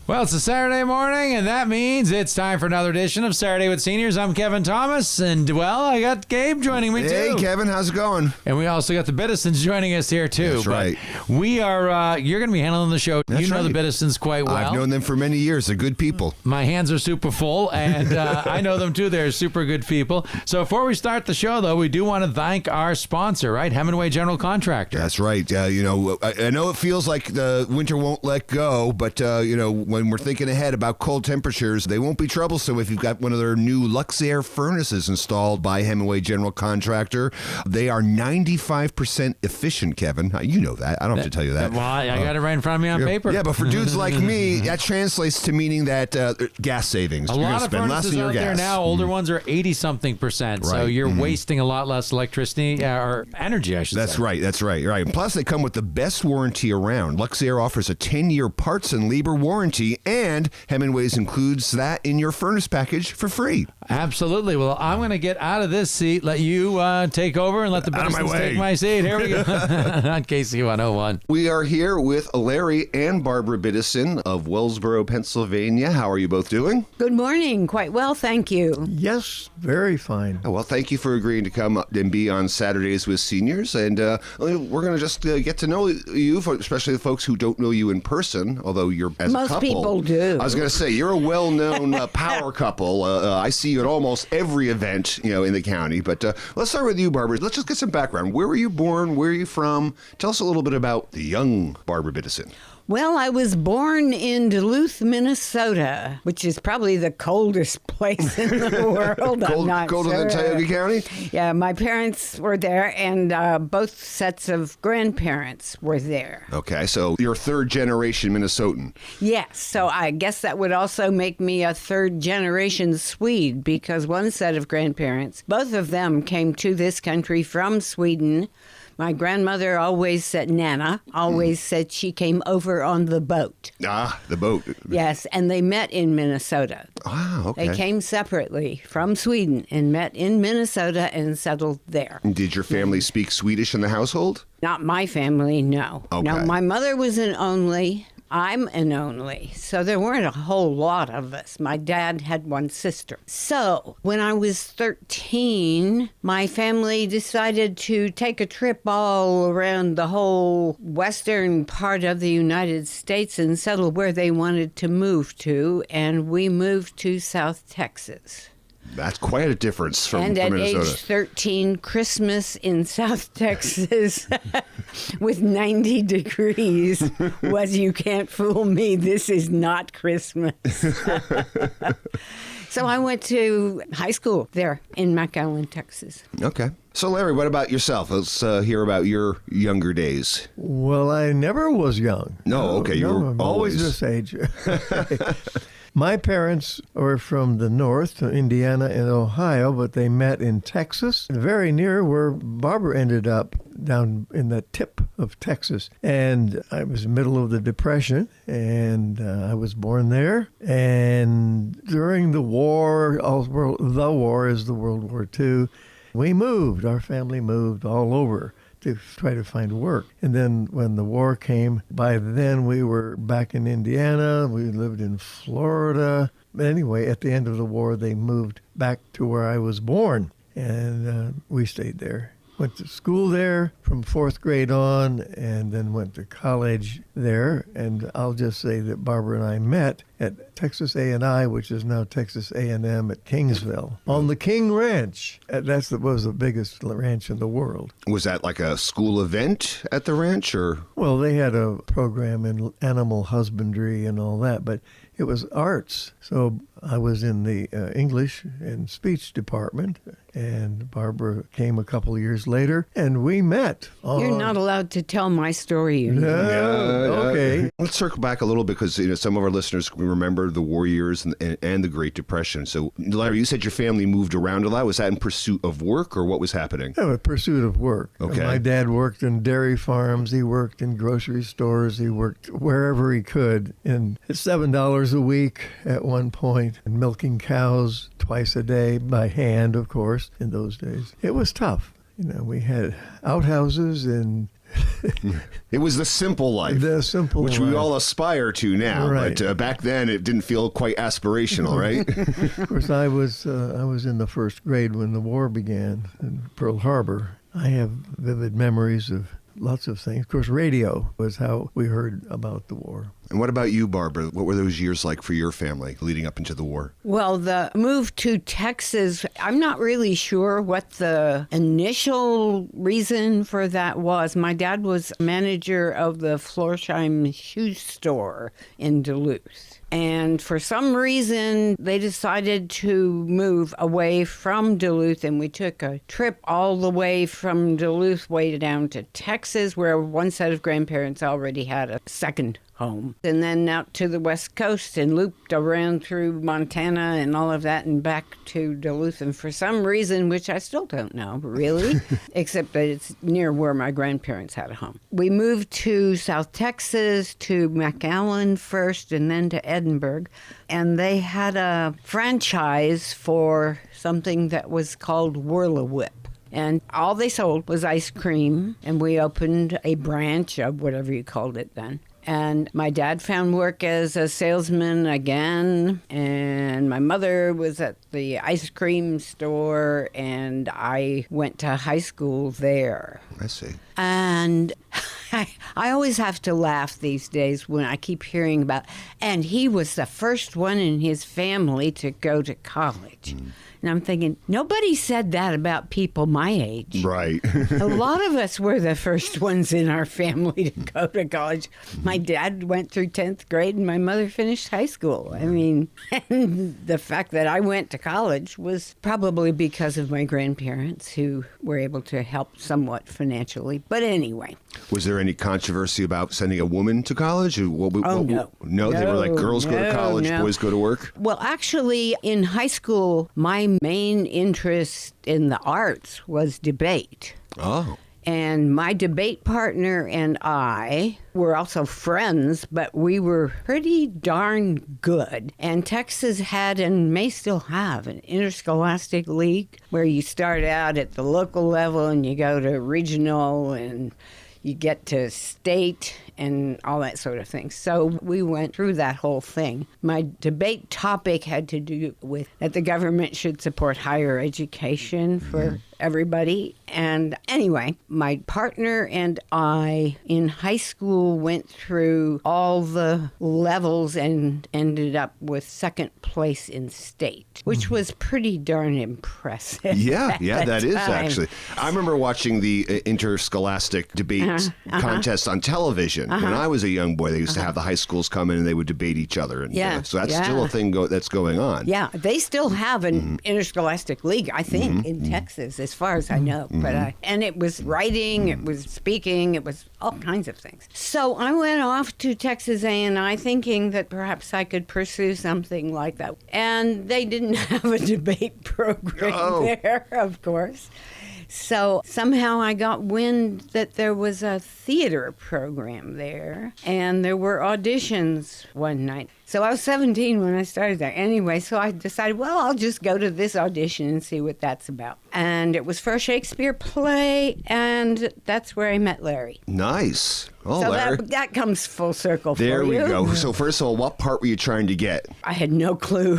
Well, it's a Saturday morning, and that means it's time for another edition of Saturday with Seniors. I'm Kevin Thomas, and, well, I got Gabe joining me, too. Hey, Kevin, how's it going? And we also got the Biddisons joining us here, too. That's right. We are, you're going to be handling the show. That's you know right. the Biddisons quite well. I've known them for many years. They're good people. My hands are super full, and I know them, too. They're super good people. So before we start the show, though, we do want to thank our sponsor, right? Hemingway General Contractor. That's right. I know it feels like the winter won't let go, but, when we're thinking ahead about cold temperatures, they won't be troublesome if you've got one of their new Luxair furnaces installed by Hemingway General Contractor. They are 95% efficient, Kevin. You know that. I don't have to tell you that. Well, I got it right in front of me on paper. Yeah, but for dudes like me, that translates to meaning that gas savings. A You're lot gonna of spend less furnaces on your out gas. there now, older ones are 80-something%. So Right. you're wasting a lot less electricity or energy, I should That's say. right. That's right. Right. Plus, they come with the best warranty around. Luxair offers a 10-year parts and labor warranty, and Hemingway's includes that in your furnace package for free. Absolutely. Well, I'm going to get out of this seat, let you take over, and let the Biddisons take my seat. Here we go. On KC 101. We are here with Larry and Barbara Biddison of Wellsboro, Pennsylvania. How are you both doing? Good morning. Quite well, thank you. Yes, very fine. Oh, well, thank you for agreeing to come up and be on Saturdays with Seniors. And we're going to just get to know you, especially the folks who don't know you in person, although you're as Most a couple. people do. I was going to say, you're a well-known power couple. I see you at almost every event, in the county. But let's start with you, Barbara. Let's just get some background. Where were you born? Where are you from? Tell us a little bit about the young Barbara Biddison. Well, I was born in Duluth, Minnesota, which is probably the coldest place in the world. I'm not colder sure. than Tioga County? Yeah, my parents were there, and both sets of grandparents were there. Okay, so you're third generation Minnesotan. Yes, so I guess that would also make me a third generation Swede, because one set of grandparents, both of them came to this country from Sweden. My grandmother always said, Nana, always said she came over on the boat. Ah, the boat. Yes, and they met in Minnesota. Ah, okay. They came separately from Sweden and met in Minnesota and settled there. Did your family speak Swedish in the household? Not my family, no. Okay. No, my mother was an only. I'm an only, so there weren't a whole lot of us. My dad had one sister. So when I was 13, my family decided to take a trip all around the whole western part of the United States and settle where they wanted to move to, and we moved to South Texas. That's quite a difference from And at Minnesota. age 13, Christmas in South Texas with 90 degrees was, you can't fool me, this is not Christmas. So I went to high school there in McAllen, Texas. Okay. So, Larry, what about yourself? Let's hear about your younger days. Well, I never was young. No, okay, you were I'm always- this age. My parents were from the north, Indiana and Ohio, but they met in Texas, very near where Barbara ended up, down in the tip of Texas. And I was in the middle of the Depression, and I was born there. And during the war, the war is the World War II, we moved. Our family moved all over to try to find work. And then when the war came, by then we were back in Indiana. We lived in Florida. Anyway, at the end of the war, they moved back to where I was born, and we stayed there. Went to school there from fourth grade on, and then went to college there. And I'll just say that Barbara and I met at Texas A&I, which is now Texas A&M at Kingsville, on the King Ranch. That was the biggest ranch in the world. Was that like a school event at the ranch, or? Well, they had a program in animal husbandry and all that, but it was arts. So I was in the English and speech department, and Barbara came a couple of years later, and we met. You're not allowed to tell my story, you know. Okay. Let's circle back a little because some of our listeners remember the war years and the Great Depression. So, Larry, you said your family moved around a lot. Was that in pursuit of work, or what was happening? A pursuit of work. Okay. My dad worked in dairy farms. He worked in grocery stores. He worked wherever he could. And $7 a week at one point, and milking cows twice a day by hand, of course, in those days. It was tough. We had outhouses and It was the simple life. The simple which we life. all aspire to now. Right. But back then, it didn't feel quite aspirational, right? Of course, I was in the first grade when the war began in Pearl Harbor. I have vivid memories of lots of things. Of course, radio was how we heard about the war. And what about you, Barbara? What were those years like for your family leading up into the war? Well, the move to Texas, I'm not really sure what the initial reason for that was. My dad was manager of the Florsheim shoe store in Duluth. And for some reason, they decided to move away from Duluth, and we took a trip all the way from Duluth way down to Texas, where one set of grandparents already had a second home. And then out to the West Coast and looped around through Montana and all of that and back to Duluth. And for some reason, which I still don't know really, except that it's near where my grandparents had a home. We moved to South Texas, to McAllen first, and then to Edinburgh. And they had a franchise for something that was called Whirl-a-Whip. And all they sold was ice cream, and we opened a branch of whatever you called it then. And my dad found work as a salesman again, and my mother was at the ice cream store, and I went to high school there. I see. And I always have to laugh these days when I keep hearing about, and he was the first one in his family to go to college. And I'm thinking, nobody said that about people my age. Right. A lot of us were the first ones in our family to go to college. My dad went through 10th grade and my mother finished high school. I mean, and the fact that I went to college was probably because of my grandparents who were able to help somewhat financially. But anyway. Was there any controversy about sending a woman to college? No. No, they were like, girls go to college, no. boys go to work? Well, actually, in high school, my main interest in the arts was debate. Oh. And my debate partner and I were also friends, but we were pretty darn good. And Texas had and may still have an interscholastic league where you start out at the local level and you go to regional and you get to state and all that sort of thing. So we went through that whole thing. My debate topic had to do with that the government should support higher education for everybody. And anyway, my partner and I in high school went through all the levels and ended up with second place in state, which was pretty darn impressive. Yeah, at that the is time. actually. I remember watching the interscholastic debate contest on television. When I was a young boy, they used to have the high schools come in and they would debate each other. And, Yeah, so that's yeah. still a thing that's going on. Yeah, they still have an interscholastic league, I think, in Texas, as far as I know. But and it was writing, it was speaking, it was all kinds of things. So I went off to Texas A&I thinking that perhaps I could pursue something like that. And they didn't have a debate program there, of course. So somehow I got wind that there was a theater program there, and there were auditions one night. So I was 17 when I started there. Anyway, so I decided, well, I'll just go to this audition and see what that's about. And it was for a Shakespeare play, and that's where I met Larry. Nice. Oh, So Larry. that comes full circle for you. There we go. So first of all, what part were you trying to get? I had no clue.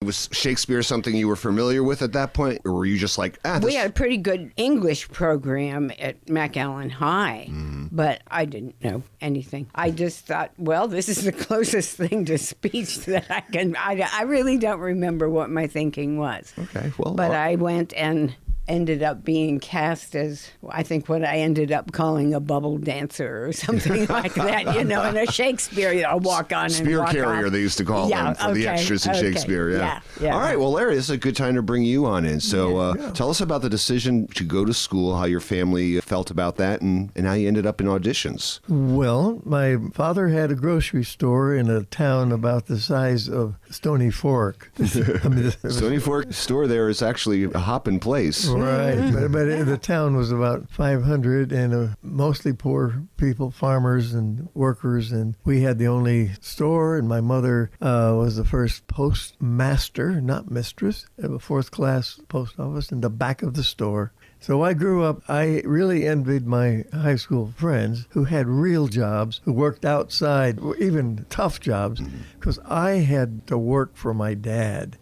Was Shakespeare something you were familiar with at that point? Or were you just like, We had a pretty good English program at McAllen High, but I didn't know anything. I just thought, well, this is the closest thing to speech that I can. I really don't remember what my thinking was. Okay, well. But I went and ended up being cast as, I think, what I ended up calling a bubble dancer or something like that, in a Shakespeare, I'll walk on and Spear walk carrier, off. they used to call them for the extras in Shakespeare. Yeah. Yeah. All right. Well, Larry, this is a good time to bring you on in. So tell us about the decision to go to school, how your family felt about that, and how you ended up in auditions. Well, my father had a grocery store in a town about the size of Stony Fork. Stony Fork store there is actually a hopping place. Right, but the town was about 500 and mostly poor people, farmers and workers, and we had the only store, and my mother was the first postmaster, not mistress, of a fourth-class post office in the back of the store. So I grew up, I really envied my high school friends who had real jobs, who worked outside, even tough jobs, because I had to work for my dad.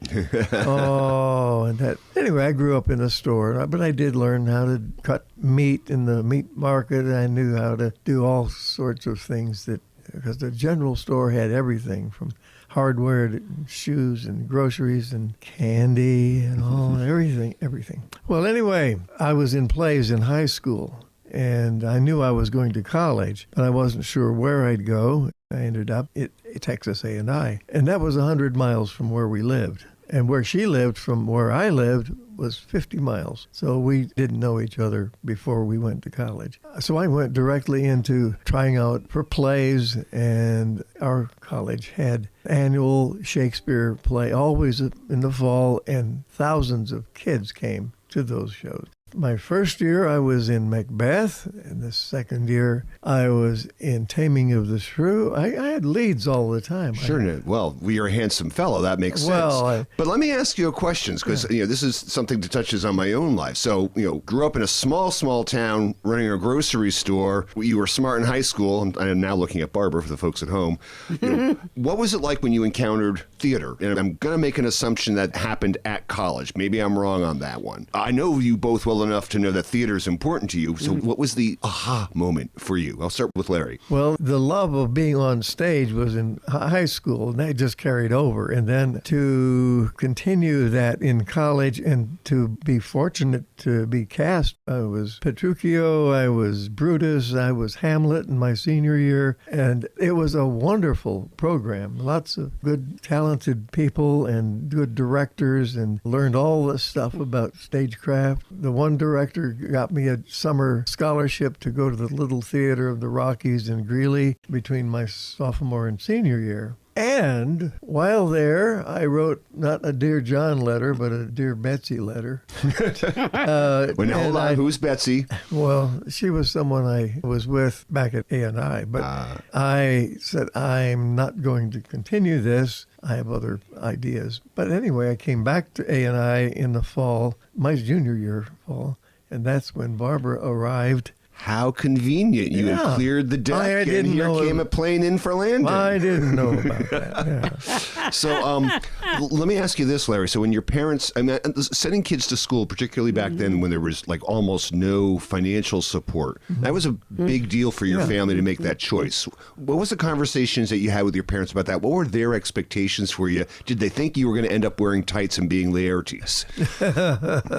Anyway, I grew up in a store, but I did learn how to cut meat in the meat market. I knew how to do all sorts of things because the general store had everything from hardware to shoes and groceries and candy and everything. Well, anyway, I was in plays in high school, and I knew I was going to college, but I wasn't sure where I'd go. I ended up at Texas A&I, and that was 100 miles from where we lived. And where she lived from where I lived was 50 miles. So we didn't know each other before we went to college. So I went directly into trying out for plays, and our college had annual Shakespeare play always in the fall, and thousands of kids came to those shows. My first year, I was in Macbeth, and the second year, I was in Taming of the Shrew. I had leads all the time. Sure. Well, you're a handsome fellow. That makes sense. But let me ask you a question, because this is something that touches on my own life. So, grew up in a small town running a grocery store. You were smart in high school. I'm now looking at Barbara for the folks at home. What was it like when you encountered theater? And I'm going to make an assumption that happened at college. Maybe I'm wrong on that one. I know you both well enough to know that theater is important to you. So what was the aha moment for you? I'll start with Larry. Well, the love of being on stage was in high school, and that just carried over. And then to continue that in college and to be fortunate to be cast, I was Petruchio, I was Brutus, I was Hamlet in my senior year. And it was a wonderful program. Lots of good, talented people and good directors, and learned all this stuff about stagecraft. The one director got me a summer scholarship to go to the Little Theater of the Rockies in Greeley between my sophomore and senior year. And while there, I wrote not a Dear John letter, but a Dear Betsy letter. Hold on. Who's Betsy? Well, she was someone I was with back at A&I. But I said, I'm not going to continue this. I have other ideas. But anyway, I came back to A&I in the fall, my junior year fall, and that's when Barbara arrived. How convenient. You had cleared the deck, and here came a plane in for landing. I didn't know about that. Yeah. So let me ask you this, Larry. So when your parents, sending kids to school, particularly back then when there was like almost no financial support, that was a big deal for your family to make that choice. What was the conversations that you had with your parents about that? What were their expectations for you? Did they think you were going to end up wearing tights and being Laertes?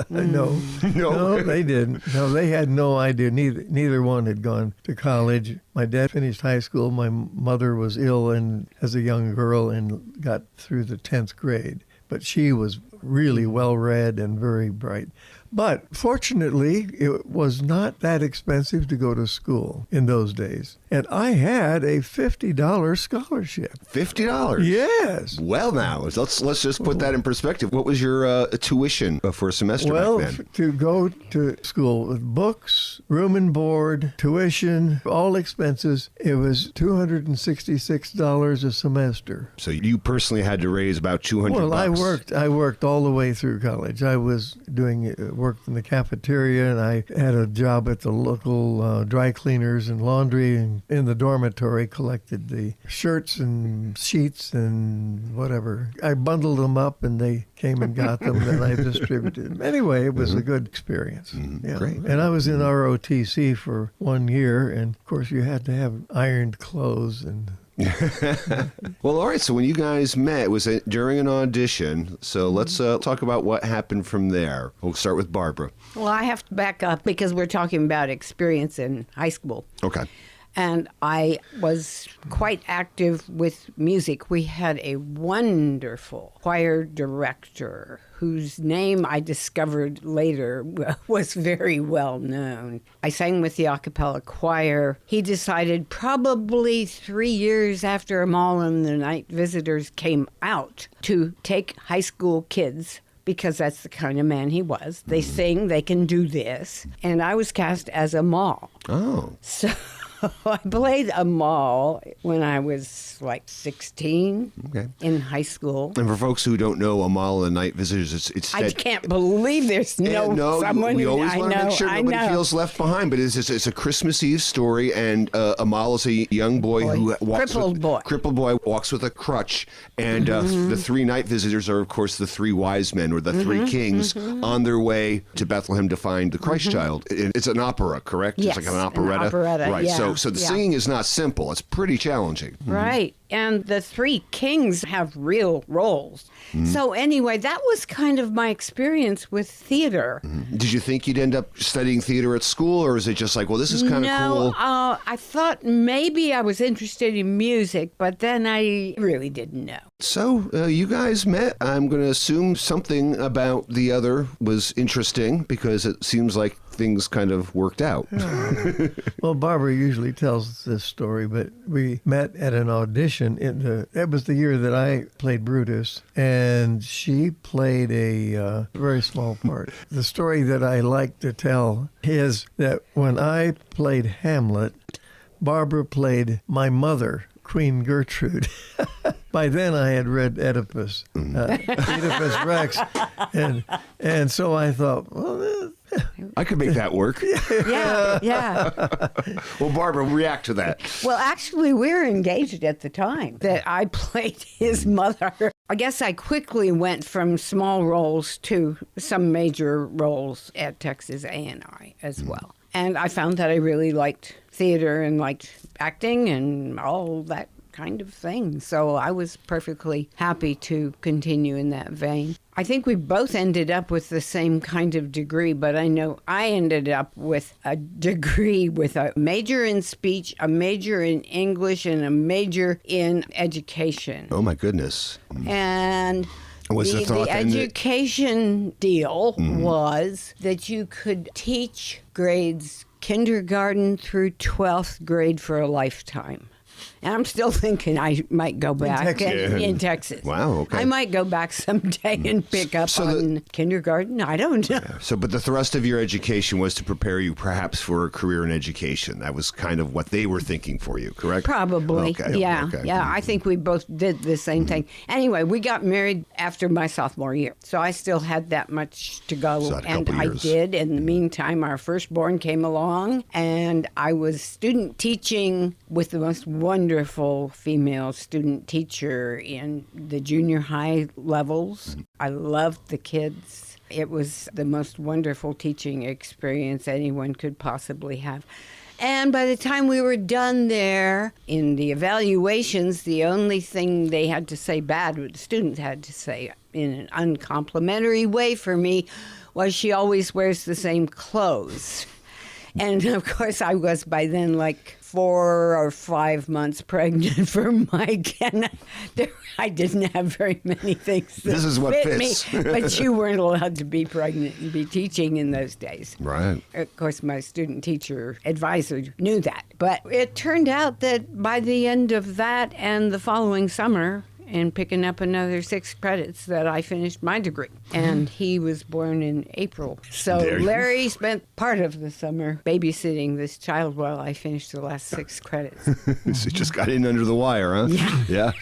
No, they didn't. No, they had no idea. Neither one had gone to college. My dad finished high school. My mother was ill and as a young girl and got through the 10th grade. But she was really well-read and very bright. But fortunately, it was not that expensive to go to school in those days. And I had a $50 scholarship. $50? Yes. Well, now, let's just put that in perspective. What was your tuition for a semester back then? To go to school with books, room and board, tuition, all expenses, it was $266 a semester. So you personally had to raise about $200. Well, I worked all the way through college. I was worked in the cafeteria, and I had a job at the local dry cleaners and laundry, and in the dormitory collected the shirts and sheets and whatever. I bundled them up, and they came and got them, and I distributed them. Anyway, it was a good experience. Yeah. Great. And I was in ROTC for 1 year, and of course you had to have ironed clothes and Well, all right. So when you guys met, was it during an audition? So let's talk about what happened from there. We'll start with Barbara. Well, I have to back up because we're talking about experience in high school. Okay. And I was quite active with music. We had a wonderful choir director whose name I discovered later was very well known. I sang with the a cappella choir. He decided probably 3 years after Amal and the Night Visitors came out to take high school kids, because that's the kind of man he was. They sing, they can do this. And I was cast as Amal. Oh. So I played Amal when I was like 16 in high school. And for folks who don't know Amal and Night Visitors, it's I that, can't believe there's someone we who always I want to know. make sure I nobody know. feels left behind. But it's a Christmas Eve story, and Amal is a young boy who walks crippled boy walks with a crutch, and the three night visitors are, of course, the three wise men or the three kings on their way to Bethlehem to find the Christ child. It's an opera, correct? Yes, it's like an operetta. Right. yeah, So the singing is not simple. It's pretty challenging. Right. And the three kings have real roles. So anyway, that was kind of my experience with theater. Did you think you'd end up studying theater at school, or is it just like, well, this is kind of cool? I thought maybe I was interested in music, but then I really didn't know. So you guys met. I'm going to assume something about the other was interesting because it seems like things kind of worked out. Well, Barbara usually tells this story, but we met at an audition. That was the year that I played Brutus, and she played a very small part. The story that I like to tell is that when I played Hamlet, Barbara played my mother, Queen Gertrude. By then I had read Oedipus Rex, and so I thought, well, I could make that work. Yeah. Well, Barbara, react to that. Well, actually, we were engaged at the time that I played his mother. I guess I quickly went from small roles to some major roles at Texas A&I as well. And I found that I really liked theater and liked acting and all that kind of thing. So I was perfectly happy to continue in that vein. I think we both ended up with the same kind of degree, but I know I ended up with a degree with a major in speech, a major in English, and a major in education. Oh, my goodness. And Was the thought the then that- education deal was that you could teach grades kindergarten through 12th grade for a lifetime. And I'm still thinking I might go back in Texas. Wow, okay. I might go back someday and pick up on kindergarten. I don't know. So, but the thrust of your education was to prepare you perhaps for a career in education. That was kind of what they were thinking for you, correct? Probably. Okay. Yeah. Okay. Yeah. I think we both did the same thing. Anyway, we got married after my sophomore year. So I still had that much to go. So a and couple I years. did. In the meantime, our firstborn came along, and I was student teaching with the most wonderful female student teacher in the junior high levels. I loved the kids. It was the most wonderful teaching experience anyone could possibly have. And by the time we were done there, in the evaluations, the only thing they had to say bad, what the students had to say in an uncomplimentary way for me, was she always wears the same clothes. And of course, I was by then like 4 or 5 months pregnant for Mike, and I didn't have very many things that This is what fit fits. me. But you weren't allowed to be pregnant and be teaching in those days. Right. Of course, my student teacher advisor knew that. But it turned out that by the end of that and the following summer, and picking up another 6 credits, that I finished my degree. And he was born in April. So There you- Larry spent part of the summer babysitting this child while I finished the last 6 credits. So you just got in under the wire, huh? Yeah.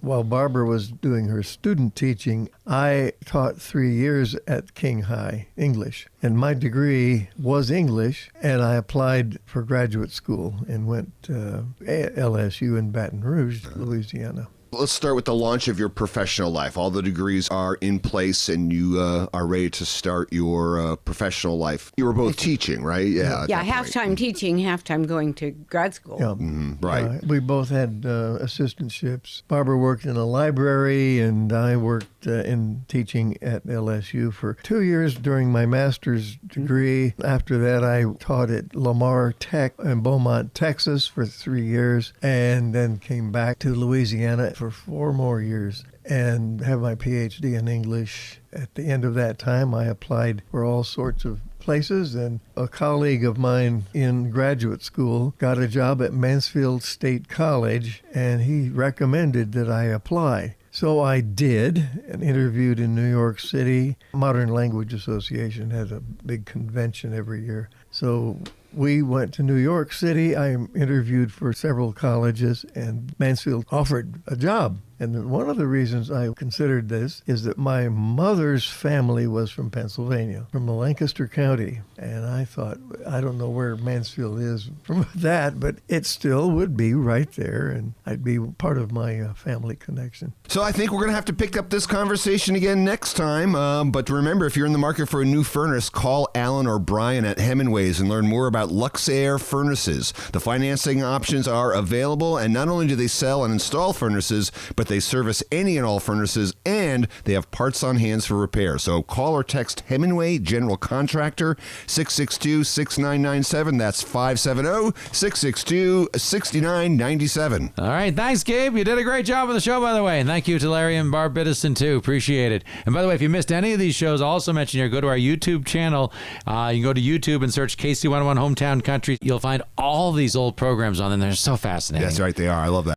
While Barbara was doing her student teaching, I taught 3 years at King High English. And my degree was English, and I applied for graduate school and went to LSU in Baton Rouge, Louisiana. Let's start with the launch of your professional life. All the degrees are in place, and you are ready to start your professional life. You were both teaching, right? Yeah. at Yeah, that point. half-time teaching, half-time going to grad school. Yeah. Right. We both had assistantships. Barbara worked in a library, and I worked in teaching at LSU for 2 years during my master's degree. After that, I taught at Lamar Tech in Beaumont, Texas for 3 years, and then came back to Louisiana for 4 more years and have my PhD in English. At the end of that time, I applied for all sorts of places, and a colleague of mine in graduate school got a job at Mansfield State College, and he recommended that I apply. So I did, and interviewed in New York City. Modern Language Association has a big convention every year. So we went to New York City. I interviewed for several colleges, and Mansfield offered a job. And one of the reasons I considered this is that my mother's family was from Pennsylvania, from Lancaster County. And I thought, I don't know where Mansfield is from that, but it still would be right there, and I'd be part of my family connection. So I think we're going to have to pick up this conversation again next time. But remember, if you're in the market for a new furnace, call Alan or Brian at Hemingway's and learn more about Luxair furnaces. The financing options are available, and not only do they sell and install furnaces, but they service any and all furnaces, and they have parts on hands for repair. So call or text Hemingway General Contractor 662-6997. That's 570-662-6997. All right. Thanks, Gabe. You did a great job on the show, by the way. And thank you to Larry and Barb Biddison, too. Appreciate it. And by the way, if you missed any of these shows, I'll also mention here, go to our YouTube channel. You can go to YouTube and search KC101 Hometown Country. You'll find all these old programs on them. They're so fascinating. That's right. They are. I love that.